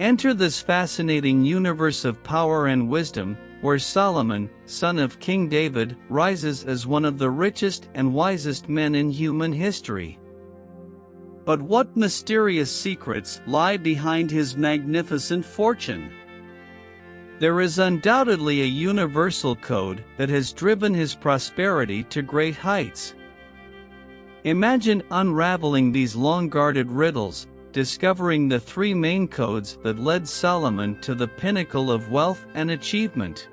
Enter this fascinating universe of power and wisdom, where Solomon, son of King David, rises as one of the richest and wisest men in human history. But what mysterious secrets lie behind his magnificent fortune? There is undoubtedly a universal code that has driven his prosperity to great heights. Imagine unraveling these long-guarded riddles, discovering the three main codes that led Solomon to the pinnacle of wealth and achievement.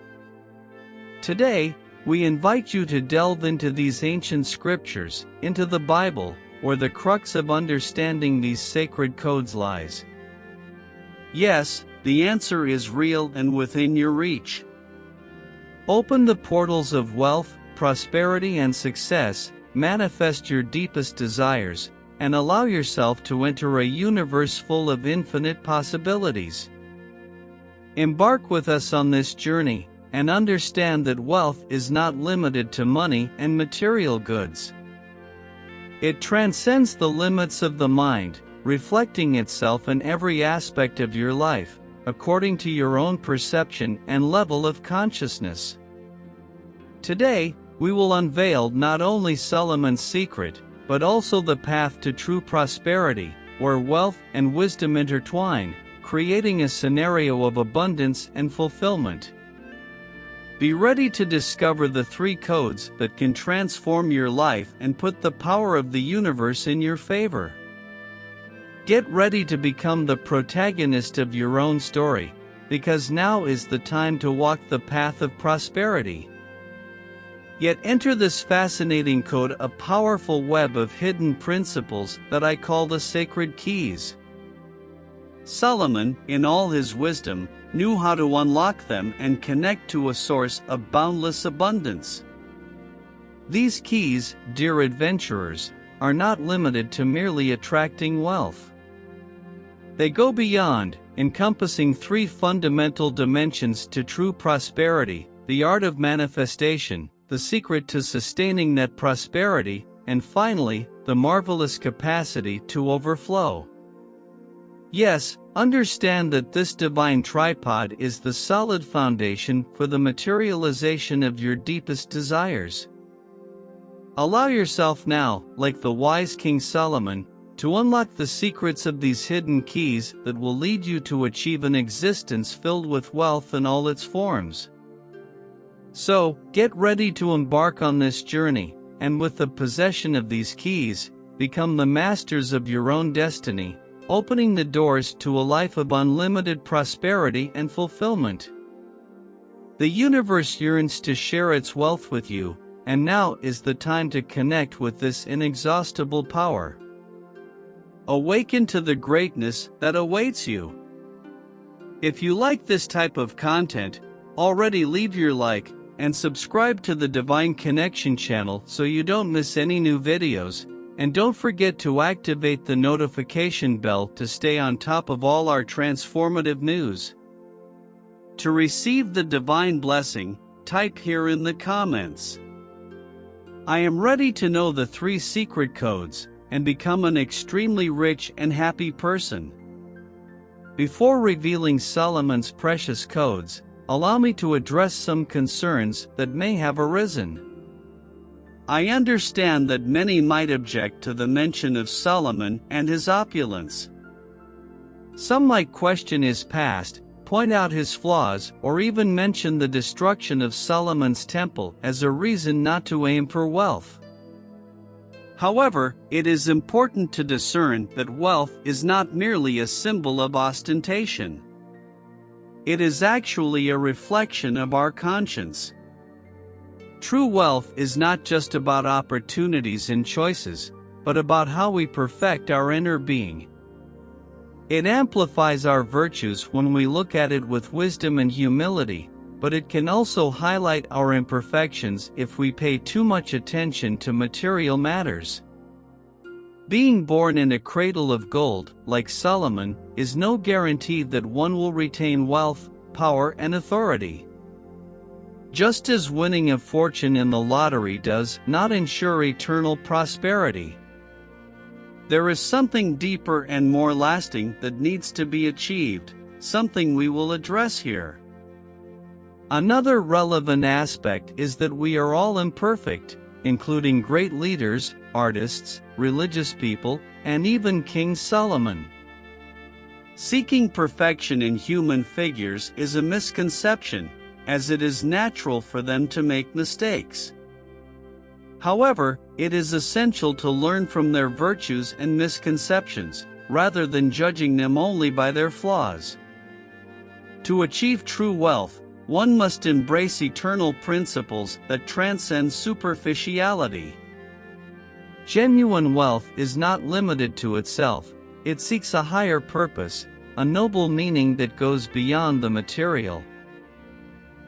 Today, we invite you to delve into these ancient scriptures, into the Bible, where the crux of understanding these sacred codes lies. Yes, the answer is real and within your reach. Open the portals of wealth, prosperity, and success, manifest your deepest desires, and allow yourself to enter a universe full of infinite possibilities. Embark with us on this journey, and understand that wealth is not limited to money and material goods. It transcends the limits of the mind, reflecting itself in every aspect of your life, according to your own perception and level of consciousness. Today, we will unveil not only Solomon's secret, but also the path to true prosperity, where wealth and wisdom intertwine, creating a scenario of abundance and fulfillment. Be ready to discover the three codes that can transform your life and put the power of the universe in your favor. Get ready to become the protagonist of your own story, because now is the time to walk the path of prosperity. Yet enter this fascinating code, a powerful web of hidden principles that I call the sacred keys. Solomon, in all his wisdom, knew how to unlock them and connect to a source of boundless abundance. These keys, dear adventurers, are not limited to merely attracting wealth. They go beyond, encompassing three fundamental dimensions to true prosperity: the art of manifestation, the secret to sustaining that prosperity, and finally, the marvelous capacity to overflow. Yes, understand that this divine tripod is the solid foundation for the materialization of your deepest desires. Allow yourself now, like the wise King Solomon, to unlock the secrets of these hidden keys that will lead you to achieve an existence filled with wealth in all its forms. So, get ready to embark on this journey, and with the possession of these keys, become the masters of your own destiny, opening the doors to a life of unlimited prosperity and fulfillment. The universe yearns to share its wealth with you, and now is the time to connect with this inexhaustible power. Awaken to the greatness that awaits you. If you like this type of content, already leave your like, and subscribe to the Divine Connection channel so you don't miss any new videos, and don't forget to activate the notification bell to stay on top of all our transformative news. To receive the divine blessing, type here in the comments, "I am ready to know the three secret codes, and become an extremely rich and happy person." Before revealing Solomon's precious codes, allow me to address some concerns that may have arisen. I understand that many might object to the mention of Solomon and his opulence. Some might question his past, point out his flaws, or even mention the destruction of Solomon's temple as a reason not to aim for wealth. However, it is important to discern that wealth is not merely a symbol of ostentation. It is actually a reflection of our conscience. True wealth is not just about opportunities and choices, but about how we perfect our inner being. It amplifies our virtues when we look at it with wisdom and humility, but it can also highlight our imperfections if we pay too much attention to material matters. Being born in a cradle of gold, like Solomon, is no guarantee that one will retain wealth, power, and authority. Just as winning a fortune in the lottery does not ensure eternal prosperity. There is something deeper and more lasting that needs to be achieved, something we will address here. Another relevant aspect is that we are all imperfect, including great leaders, artists, religious people, and even King Solomon. Seeking perfection in human figures is a misconception, as it is natural for them to make mistakes. However, it is essential to learn from their virtues and misconceptions, rather than judging them only by their flaws. To achieve true wealth, one must embrace eternal principles that transcend superficiality. Genuine wealth is not limited to itself, it seeks a higher purpose, a noble meaning that goes beyond the material.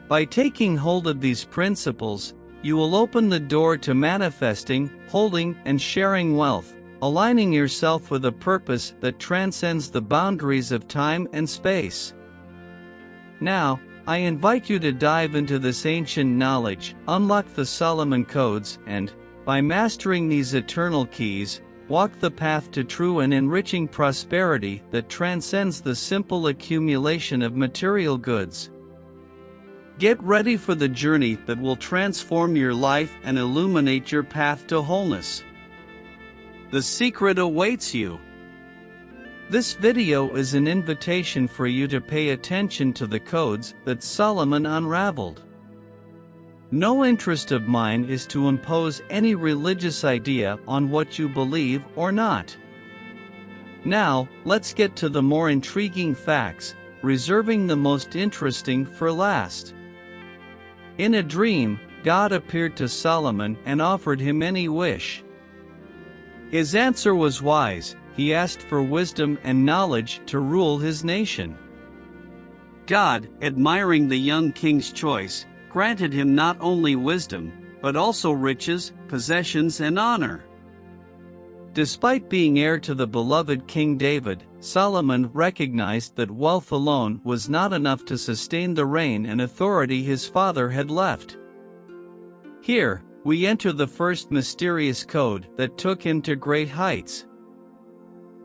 By taking hold of these principles, you will open the door to manifesting, holding, and sharing wealth, aligning yourself with a purpose that transcends the boundaries of time and space. Now, I invite you to dive into this ancient knowledge, unlock the Solomon codes, and, by mastering these eternal keys, walk the path to true and enriching prosperity that transcends the simple accumulation of material goods. Get ready for the journey that will transform your life and illuminate your path to wholeness. The secret awaits you. This video is an invitation for you to pay attention to the codes that Solomon unraveled. No interest of mine is to impose any religious idea on what you believe or not. Now, let's get to the more intriguing facts, reserving the most interesting for last. In a dream, God appeared to Solomon and offered him any wish. His answer was wise. He asked for wisdom and knowledge to rule his nation. God, admiring the young king's choice, granted him not only wisdom, but also riches, possessions, and honor. Despite being heir to the beloved King David, Solomon recognized that wealth alone was not enough to sustain the reign and authority his father had left. Here, we enter the first mysterious code that took him to great heights.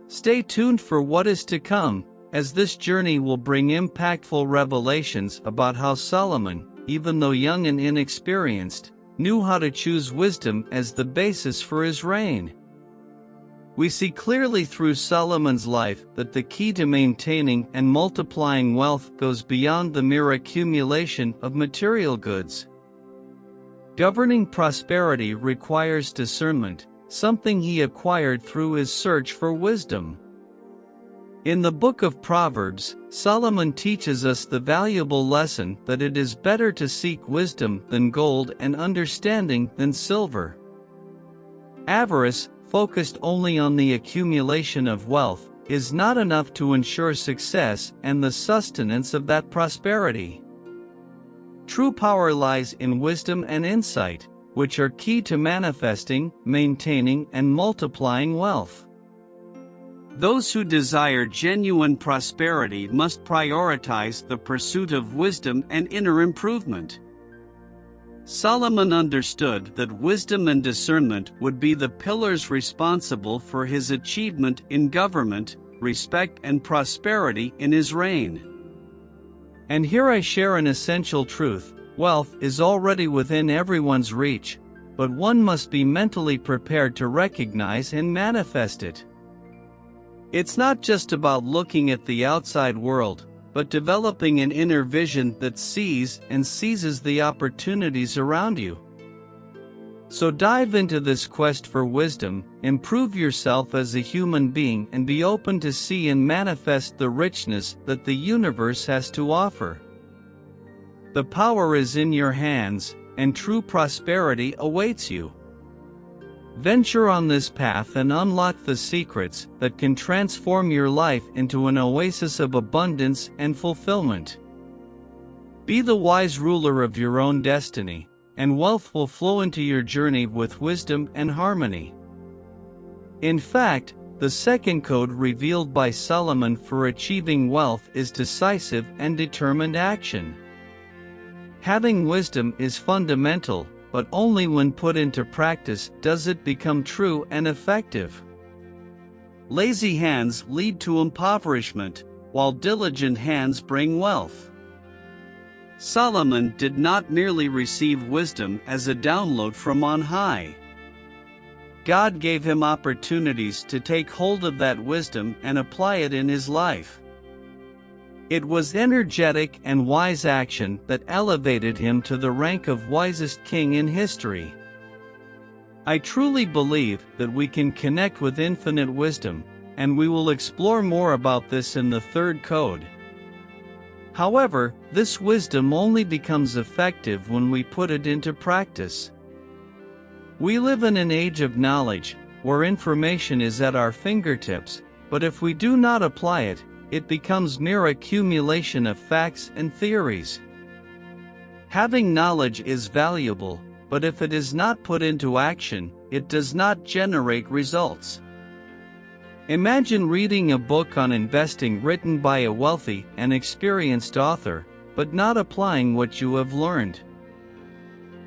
Stay tuned for what is to come, as this journey will bring impactful revelations about how Solomon, even though young and inexperienced, knew how to choose wisdom as the basis for his reign. We see clearly through Solomon's life that the key to maintaining and multiplying wealth goes beyond the mere accumulation of material goods. Governing prosperity requires discernment, something he acquired through his search for wisdom. In the book of Proverbs, Solomon teaches us the valuable lesson that it is better to seek wisdom than gold and understanding than silver. Avarice, focused only on the accumulation of wealth, is not enough to ensure success and the sustenance of that prosperity. True power lies in wisdom and insight, which are key to manifesting, maintaining, and multiplying wealth. Those who desire genuine prosperity must prioritize the pursuit of wisdom and inner improvement. Solomon understood that wisdom and discernment would be the pillars responsible for his achievement in government, respect, and prosperity in his reign. And here I share an essential truth: wealth is already within everyone's reach, but one must be mentally prepared to recognize and manifest it. It's not just about looking at the outside world, but developing an inner vision that sees and seizes the opportunities around you. So dive into this quest for wisdom, improve yourself as a human being, and be open to see and manifest the richness that the universe has to offer. The power is in your hands, and true prosperity awaits you. Venture on this path and unlock the secrets that can transform your life into an oasis of abundance and fulfillment. Be the wise ruler of your own destiny, and wealth will flow into your journey with wisdom and harmony. In fact, the second code revealed by Solomon for achieving wealth is decisive and determined action. Having wisdom is fundamental, but only when put into practice does it become true and effective. Lazy hands lead to impoverishment, while diligent hands bring wealth. Solomon did not merely receive wisdom as a download from on high. God gave him opportunities to take hold of that wisdom and apply it in his life. It was energetic and wise action that elevated him to the rank of wisest king in history. I truly believe that we can connect with infinite wisdom, and we will explore more about this in the third code. However, this wisdom only becomes effective when we put it into practice. We live in an age of knowledge, where information is at our fingertips, but if we do not apply it, it becomes mere accumulation of facts and theories. Having knowledge is valuable, but if it is not put into action, it does not generate results. Imagine reading a book on investing written by a wealthy and experienced author, but not applying what you have learned.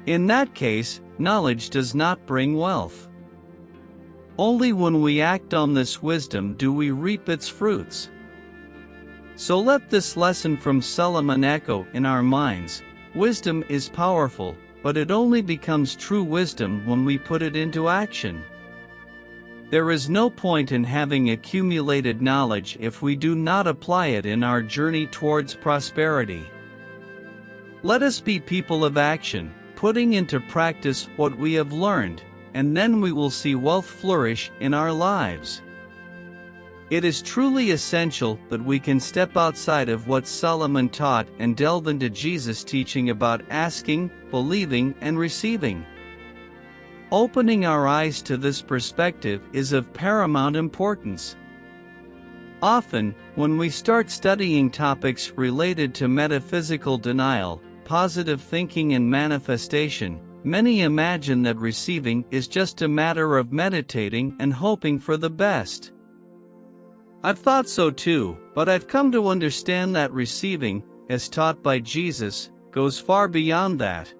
In that case, knowledge does not bring wealth. Only when we act on this wisdom do we reap its fruits. So let this lesson from Solomon echo in our minds. Wisdom is powerful, but it only becomes true wisdom when we put it into action. There is no point in having accumulated knowledge if we do not apply it in our journey towards prosperity. Let us be people of action, putting into practice what we have learned, and then we will see wealth flourish in our lives. It is truly essential that we can step outside of what Solomon taught and delve into Jesus' teaching about asking, believing, and receiving. Opening our eyes to this perspective is of paramount importance. Often, when we start studying topics related to metaphysical denial, positive thinking and manifestation, many imagine that receiving is just a matter of meditating and hoping for the best. I've thought so too, but I've come to understand that receiving, as taught by Jesus, goes far beyond that.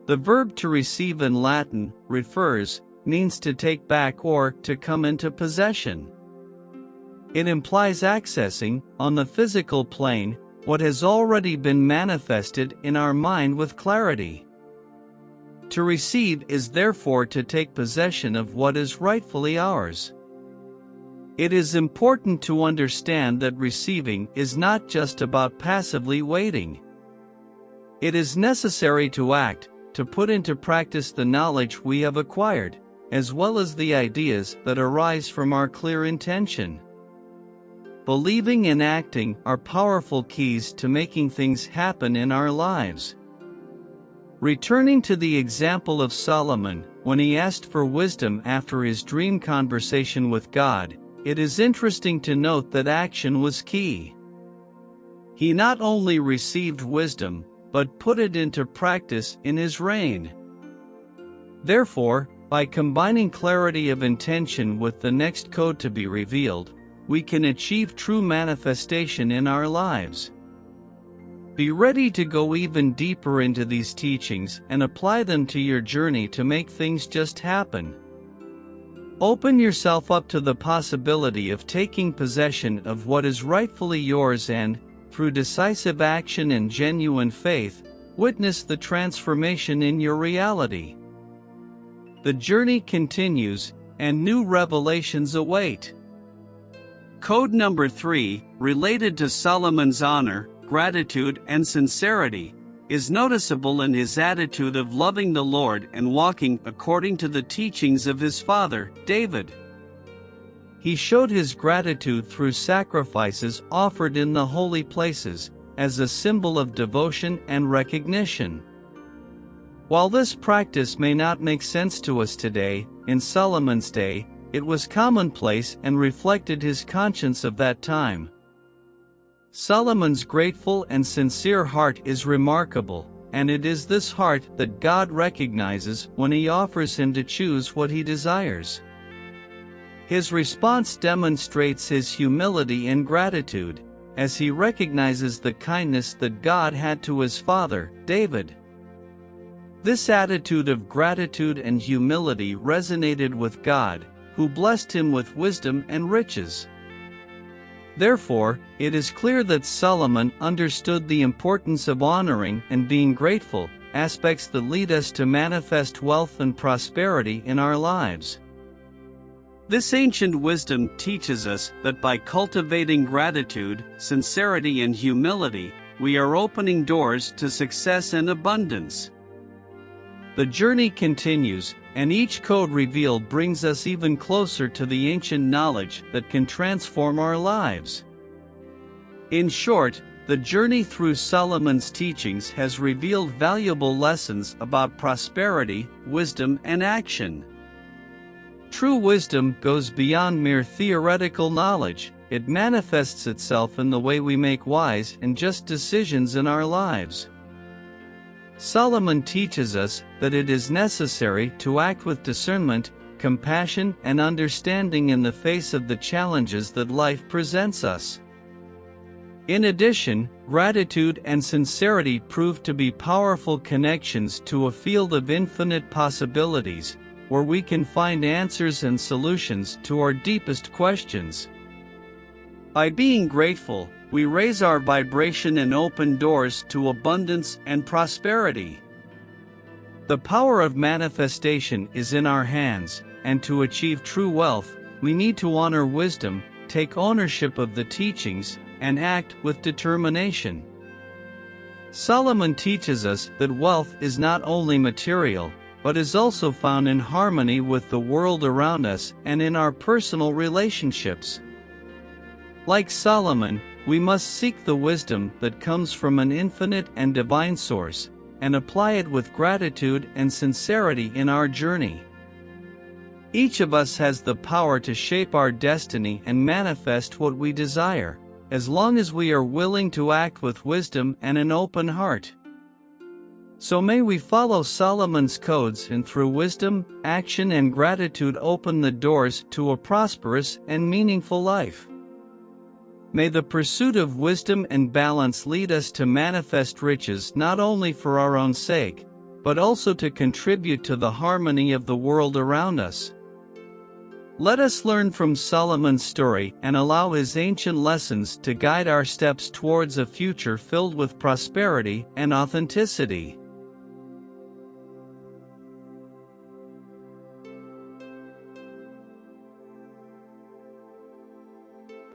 The verb to receive in Latin, refers, means to take back or to come into possession. It implies accessing, on the physical plane, what has already been manifested in our mind with clarity. To receive is therefore to take possession of what is rightfully ours. It is important to understand that receiving is not just about passively waiting. It is necessary to act, to put into practice the knowledge we have acquired, as well as the ideas that arise from our clear intention. Believing and acting are powerful keys to making things happen in our lives. Returning to the example of Solomon, when he asked for wisdom after his dream conversation with God, it is interesting to note that action was key. He not only received wisdom, but put it into practice in his reign. Therefore, by combining clarity of intention with the next code to be revealed, we can achieve true manifestation in our lives. Be ready to go even deeper into these teachings and apply them to your journey to make things just happen. Open yourself up to the possibility of taking possession of what is rightfully yours and, through decisive action and genuine faith, witness the transformation in your reality. The journey continues, and new revelations await. Code number 3, related to Solomon's honor, gratitude, and sincerity, is noticeable in his attitude of loving the Lord and walking according to the teachings of his father, David. He showed his gratitude through sacrifices offered in the holy places, as a symbol of devotion and recognition. While this practice may not make sense to us today, in Solomon's day, it was commonplace and reflected his conscience of that time. Solomon's grateful and sincere heart is remarkable, and it is this heart that God recognizes when He offers him to choose what he desires. His response demonstrates his humility and gratitude, as he recognizes the kindness that God had to his father, David. This attitude of gratitude and humility resonated with God, who blessed him with wisdom and riches. Therefore, it is clear that Solomon understood the importance of honoring and being grateful, aspects that lead us to manifest wealth and prosperity in our lives. This ancient wisdom teaches us that by cultivating gratitude, sincerity, and humility, we are opening doors to success and abundance. The journey continues, and each code revealed brings us even closer to the ancient knowledge that can transform our lives. In short, the journey through Solomon's teachings has revealed valuable lessons about prosperity, wisdom, and action. True wisdom goes beyond mere theoretical knowledge. It manifests itself in the way we make wise and just decisions in our lives. Solomon teaches us that it is necessary to act with discernment, compassion, and understanding in the face of the challenges that life presents us. In addition, gratitude and sincerity prove to be powerful connections to a field of infinite possibilities, where we can find answers and solutions to our deepest questions. By being grateful, we raise our vibration and open doors to abundance and prosperity. The power of manifestation is in our hands, and to achieve true wealth, we need to honor wisdom, take ownership of the teachings, and act with determination. Solomon teaches us that wealth is not only material, but is also found in harmony with the world around us and in our personal relationships. Like Solomon, we must seek the wisdom that comes from an infinite and divine source, and apply it with gratitude and sincerity in our journey. Each of us has the power to shape our destiny and manifest what we desire, as long as we are willing to act with wisdom and an open heart. So may we follow Solomon's codes and through wisdom, action, and gratitude open the doors to a prosperous and meaningful life. May the pursuit of wisdom and balance lead us to manifest riches not only for our own sake, but also to contribute to the harmony of the world around us. Let us learn from Solomon's story and allow his ancient lessons to guide our steps towards a future filled with prosperity and authenticity.